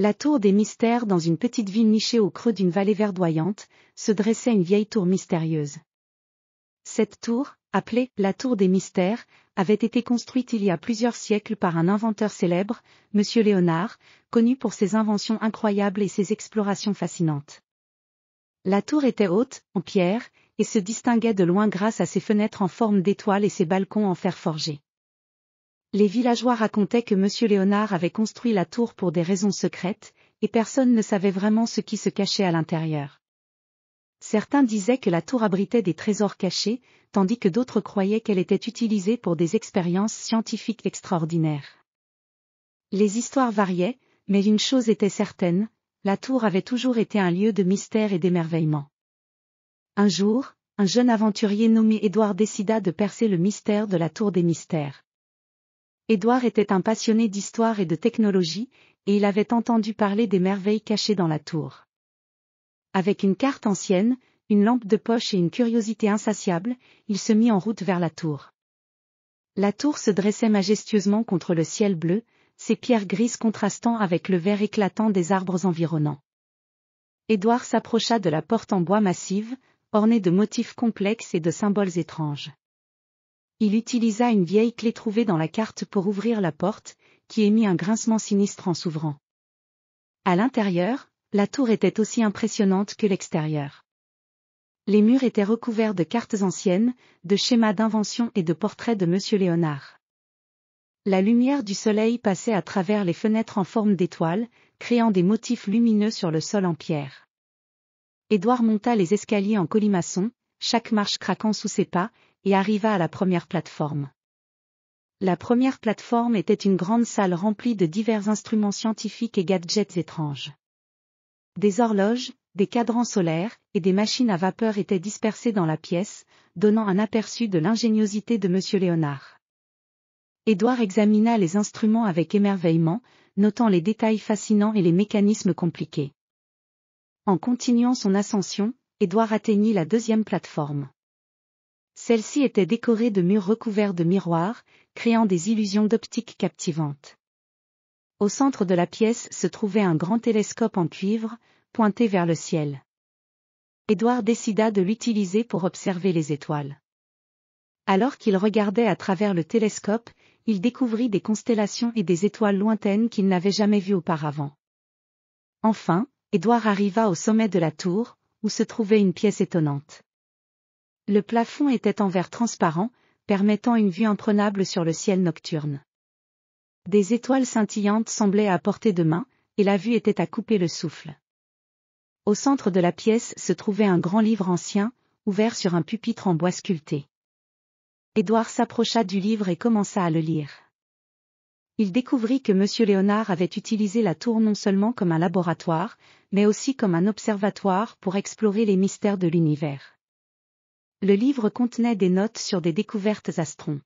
La tour des mystères. Dans une petite ville nichée au creux d'une vallée verdoyante, se dressait une vieille tour mystérieuse. Cette tour, appelée « la tour des mystères », avait été construite il y a plusieurs siècles par un inventeur célèbre, M. Léonard, connu pour ses inventions incroyables et ses explorations fascinantes. La tour était haute, en pierre, et se distinguait de loin grâce à ses fenêtres en forme d'étoile et ses balcons en fer forgé. Les villageois racontaient que M. Léonard avait construit la tour pour des raisons secrètes, et personne ne savait vraiment ce qui se cachait à l'intérieur. Certains disaient que la tour abritait des trésors cachés, tandis que d'autres croyaient qu'elle était utilisée pour des expériences scientifiques extraordinaires. Les histoires variaient, mais une chose était certaine, la tour avait toujours été un lieu de mystère et d'émerveillement. Un jour, un jeune aventurier nommé Édouard décida de percer le mystère de la tour des mystères. Édouard était un passionné d'histoire et de technologie, et il avait entendu parler des merveilles cachées dans la tour. Avec une carte ancienne, une lampe de poche et une curiosité insatiable, il se mit en route vers la tour. La tour se dressait majestueusement contre le ciel bleu, ses pierres grises contrastant avec le vert éclatant des arbres environnants. Édouard s'approcha de la porte en bois massive, ornée de motifs complexes et de symboles étranges. Il utilisa une vieille clé trouvée dans la carte pour ouvrir la porte, qui émit un grincement sinistre en s'ouvrant. À l'intérieur, la tour était aussi impressionnante que l'extérieur. Les murs étaient recouverts de cartes anciennes, de schémas d'invention et de portraits de M. Léonard. La lumière du soleil passait à travers les fenêtres en forme d'étoile, créant des motifs lumineux sur le sol en pierre. Édouard monta les escaliers en colimaçon, chaque marche craquant sous ses pas, et arriva à la première plateforme. La première plateforme était une grande salle remplie de divers instruments scientifiques et gadgets étranges. Des horloges, des cadrans solaires, et des machines à vapeur étaient dispersées dans la pièce, donnant un aperçu de l'ingéniosité de M. Léonard. Édouard examina les instruments avec émerveillement, notant les détails fascinants et les mécanismes compliqués. En continuant son ascension, Édouard atteignit la deuxième plateforme. Celle-ci était décorée de murs recouverts de miroirs, créant des illusions d'optique captivantes. Au centre de la pièce se trouvait un grand télescope en cuivre, pointé vers le ciel. Édouard décida de l'utiliser pour observer les étoiles. Alors qu'il regardait à travers le télescope, il découvrit des constellations et des étoiles lointaines qu'il n'avait jamais vues auparavant. Enfin, Édouard arriva au sommet de la tour, où se trouvait une pièce étonnante. Le plafond était en verre transparent, permettant une vue imprenable sur le ciel nocturne. Des étoiles scintillantes semblaient à portée de main, et la vue était à couper le souffle. Au centre de la pièce se trouvait un grand livre ancien, ouvert sur un pupitre en bois sculpté. Édouard s'approcha du livre et commença à le lire. Il découvrit que M. Léonard avait utilisé la tour non seulement comme un laboratoire, mais aussi comme un observatoire pour explorer les mystères de l'univers. Le livre contenait des notes sur des découvertes astron.